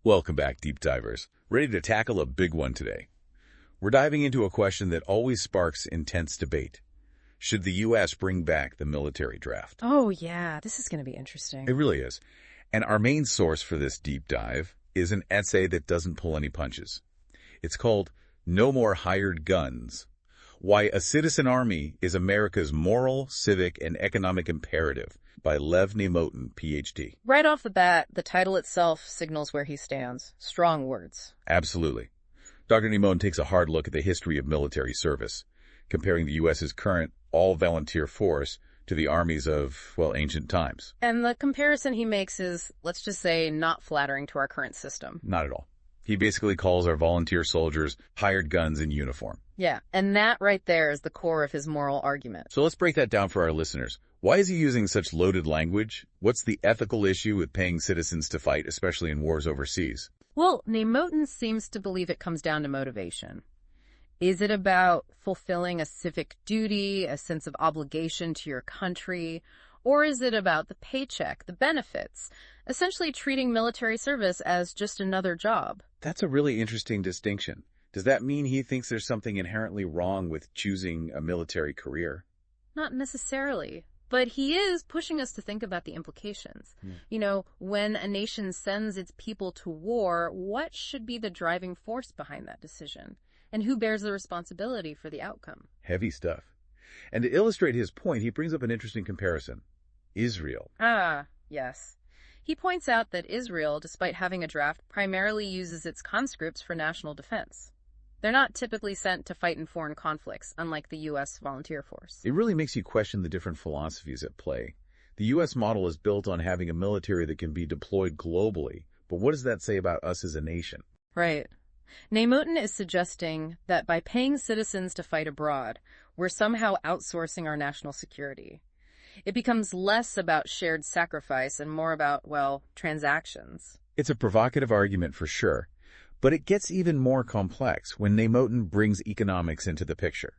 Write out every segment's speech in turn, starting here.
Welcome back, deep divers. Ready to tackle a big one today. We're diving into a question that always sparks intense debate. Should the U.S. bring back the military draft? Oh, yeah, this is going to be interesting. It really is. And our main source for this deep dive is an essay that doesn't pull any punches. It's called No More Hired Guns: Why a Citizen Army is America's Moral, Civic, and Economic Imperative by Lev Neymotin, Ph.D. Right off the bat, the title itself signals where he stands. Strong words. Absolutely. Dr. Neymotin takes a hard look at the history of military service, comparing the U.S.'s current all-volunteer force to the armies of, well, ancient times. And the comparison he makes is, let's just say, not flattering to our current system. Not at all. He basically calls our volunteer soldiers hired guns in uniform. Yeah, and that right there is the core of his moral argument. So let's break that down for our listeners. Why is he using such loaded language? What's the ethical issue with paying citizens to fight, especially in wars overseas? Well, Neymotin seems to believe it comes down to motivation. Is it about fulfilling a civic duty, a sense of obligation to your country, or is it about the paycheck, the benefits, essentially treating military service as just another job? That's a really interesting distinction. Does that mean he thinks there's something inherently wrong with choosing a military career? Not necessarily. But he is pushing us to think about the implications. You know, when a nation sends its people to war, what should be the driving force behind that decision? And who bears the responsibility for the outcome? Heavy stuff. And to illustrate his point, he brings up an interesting comparison. Israel. Ah, yes. He points out that Israel, despite having a draft, primarily uses its conscripts for national defense. They're not typically sent to fight in foreign conflicts, unlike the U.S. volunteer force. It really makes you question the different philosophies at play. The U.S. model is built on having a military that can be deployed globally, but what does that say about us as a nation? Right. Neymotin is suggesting that by paying citizens to fight abroad, we're somehow outsourcing our national security. It becomes less about shared sacrifice and more about, well, transactions. It's a provocative argument for sure. But it gets even more complex when Neymotin brings economics into the picture.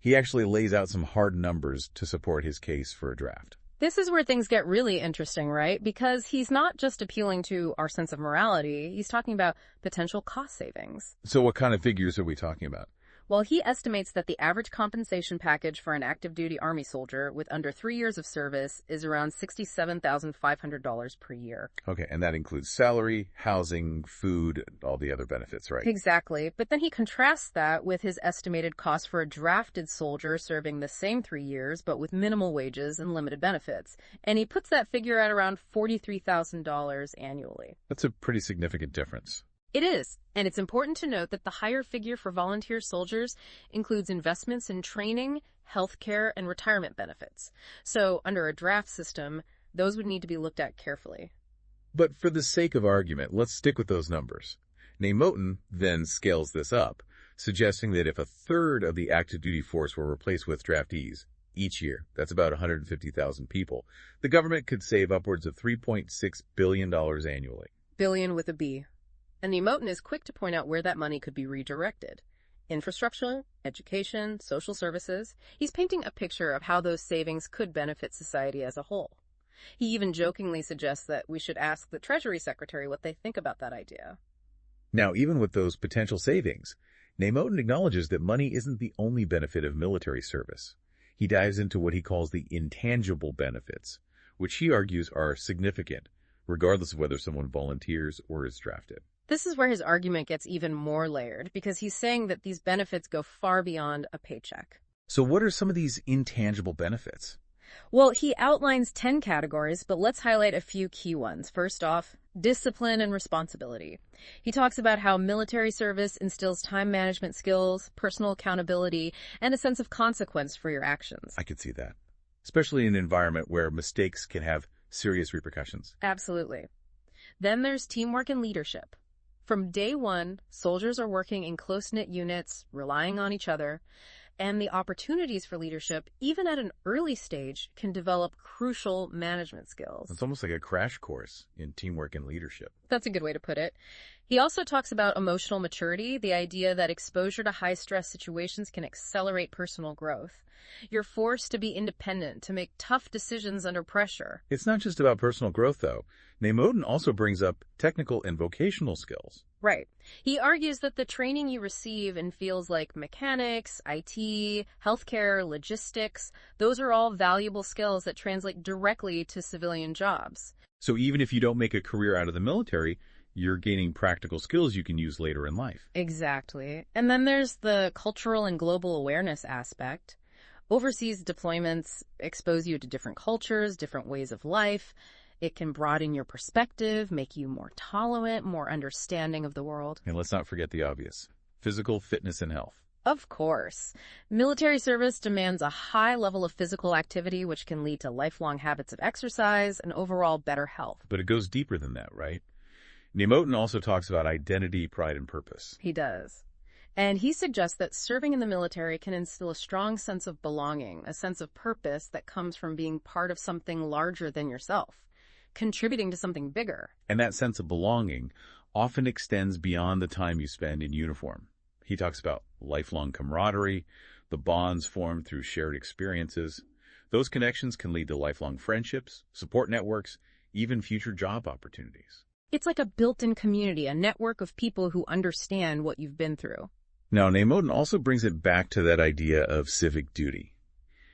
He actually lays out some hard numbers to support his case for a draft. This is where things get really interesting, right? Because he's not just appealing to our sense of morality, he's talking about potential cost savings. So what kind of figures are we talking about? Well, he estimates that the average compensation package for an active duty Army soldier with under 3 years of service is around $67,500 per year. Okay, and that includes salary, housing, food, all the other benefits, right? Exactly. But then he contrasts that with his estimated cost for a drafted soldier serving the same 3 years, but with minimal wages and limited benefits. And he puts that figure at around $43,000 annually. That's a pretty significant difference. It is, and it's important to note that the higher figure for volunteer soldiers includes investments in training, healthcare, and retirement benefits. So, under a draft system, those would need to be looked at carefully. But for the sake of argument, let's stick with those numbers. Neymotin then scales this up, suggesting that if a third of the active duty force were replaced with draftees each year, that's about 150,000 people, the government could save upwards of $3.6 billion annually. Billion with a B. And Neymotin is quick to point out where that money could be redirected. Infrastructure, education, social services. He's painting a picture of how those savings could benefit society as a whole. He even jokingly suggests that we should ask the Treasury Secretary what they think about that idea. Now, even with those potential savings, Neymotin acknowledges that money isn't the only benefit of military service. He dives into what he calls the intangible benefits, which he argues are significant, regardless of whether someone volunteers or is drafted. This is where his argument gets even more layered, because he's saying that these benefits go far beyond a paycheck. So what are some of these intangible benefits? Well, he outlines 10 categories, but let's highlight a few key ones. First off, discipline and responsibility. He talks about how military service instills time management skills, personal accountability, and a sense of consequence for your actions. I could see that, especially in an environment where mistakes can have serious repercussions. Absolutely. Then there's teamwork and leadership. From day one, soldiers are working in close-knit units, relying on each other, and the opportunities for leadership, even at an early stage, can develop crucial management skills. It's almost like a crash course in teamwork and leadership. That's a good way to put it. He also talks about emotional maturity, the idea that exposure to high-stress situations can accelerate personal growth. You're forced to be independent, to make tough decisions under pressure. It's not just about personal growth, though. Neymotin also brings up technical and vocational skills. Right. He argues that the training you receive in fields like mechanics, IT, healthcare, logistics, those are all valuable skills that translate directly to civilian jobs. So even if you don't make a career out of the military, you're gaining practical skills you can use later in life. Exactly. And then there's the cultural and global awareness aspect. Overseas deployments expose you to different cultures, different ways of life. It can broaden your perspective, make you more tolerant, more understanding of the world. And let's not forget the obvious: physical fitness and health. Of course. Military service demands a high level of physical activity, which can lead to lifelong habits of exercise and overall better health. But it goes deeper than that, right? Neymotin also talks about identity, pride, and purpose. He does. And he suggests that serving in the military can instill a strong sense of belonging, a sense of purpose that comes from being part of something larger than yourself, contributing to something bigger. And that sense of belonging often extends beyond the time you spend in uniform. He talks about lifelong camaraderie, the bonds formed through shared experiences. Those connections can lead to lifelong friendships, support networks, even future job opportunities. It's like a built-in community, a network of people who understand what you've been through. Now, Neymotin also brings it back to that idea of civic duty.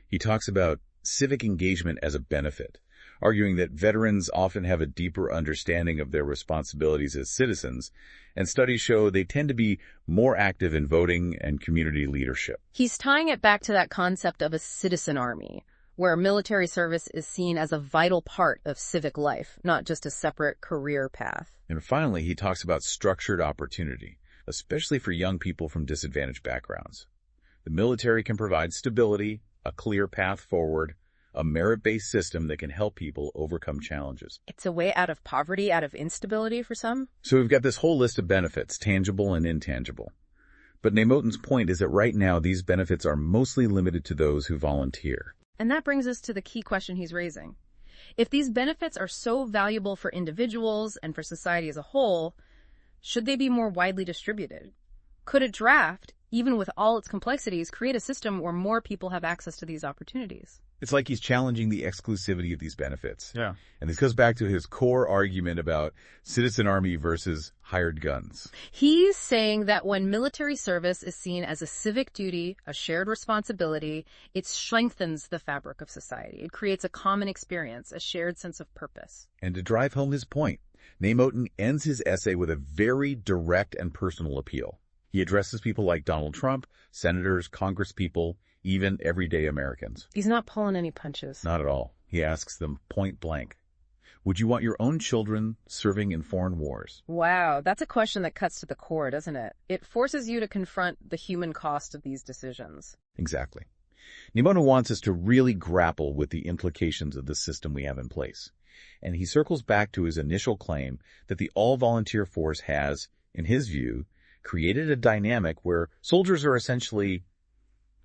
He talks about civic engagement as a benefit, arguing that veterans often have a deeper understanding of their responsibilities as citizens, and studies show they tend to be more active in voting and community leadership. He's tying it back to that concept of a citizen army, where military service is seen as a vital part of civic life, not just a separate career path. And finally, he talks about structured opportunity, especially for young people from disadvantaged backgrounds. The military can provide stability, a clear path forward, a merit-based system that can help people overcome challenges. It's a way out of poverty, out of instability for some. So we've got this whole list of benefits, tangible and intangible. But Neymotin's point is that right now these benefits are mostly limited to those who volunteer. And that brings us to the key question he's raising. If these benefits are so valuable for individuals and for society as a whole, should they be more widely distributed? Could a draft, even with all its complexities, create a system where more people have access to these opportunities? It's like he's challenging the exclusivity of these benefits. Yeah. And this goes back to his core argument about citizen army versus hired guns. He's saying that when military service is seen as a civic duty, a shared responsibility, it strengthens the fabric of society. It creates a common experience, a shared sense of purpose. And to drive home his point, Neymotin ends his essay with a very direct and personal appeal. He addresses people like Donald Trump, senators, congresspeople, even everyday Americans. He's not pulling any punches. Not at all. He asks them point blank, would you want your own children serving in foreign wars? Wow, that's a question that cuts to the core, doesn't it? It forces you to confront the human cost of these decisions. Exactly. Neymotin wants us to really grapple with the implications of the system we have in place. And he circles back to his initial claim that the all-volunteer force has, in his view, created a dynamic where soldiers are essentially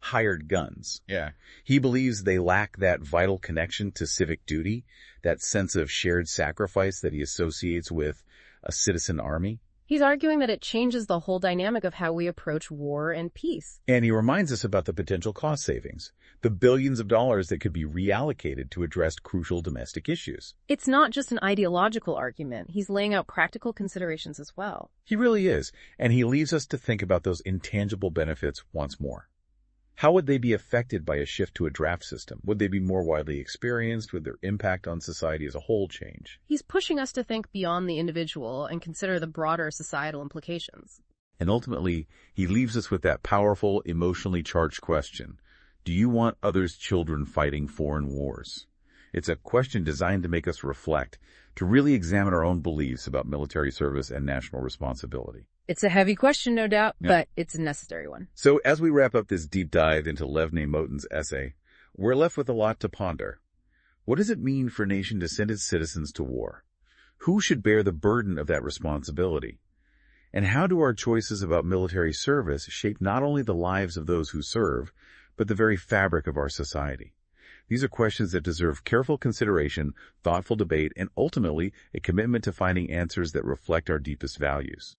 hired guns. Yeah. He believes they lack that vital connection to civic duty, that sense of shared sacrifice that he associates with a citizen army. He's arguing that it changes the whole dynamic of how we approach war and peace. And he reminds us about the potential cost savings, the billions of dollars that could be reallocated to address crucial domestic issues. It's not just an ideological argument. He's laying out practical considerations as well. He really is, and he leaves us to think about those intangible benefits once more. How would they be affected by a shift to a draft system? Would they be more widely experienced? Would their impact on society as a whole change? He's pushing us to think beyond the individual and consider the broader societal implications. And ultimately, he leaves us with that powerful, emotionally charged question. Do you want others' children fighting foreign wars? It's a question designed to make us reflect, to really examine our own beliefs about military service and national responsibility. It's a heavy question, no doubt, Yeah. but it's a necessary one. So as we wrap up this deep dive into Lev Neymotin's essay, we're left with a lot to ponder. What does it mean for a nation to send its citizens to war? Who should bear the burden of that responsibility? And how do our choices about military service shape not only the lives of those who serve, but the very fabric of our society? These are questions that deserve careful consideration, thoughtful debate, and ultimately a commitment to finding answers that reflect our deepest values.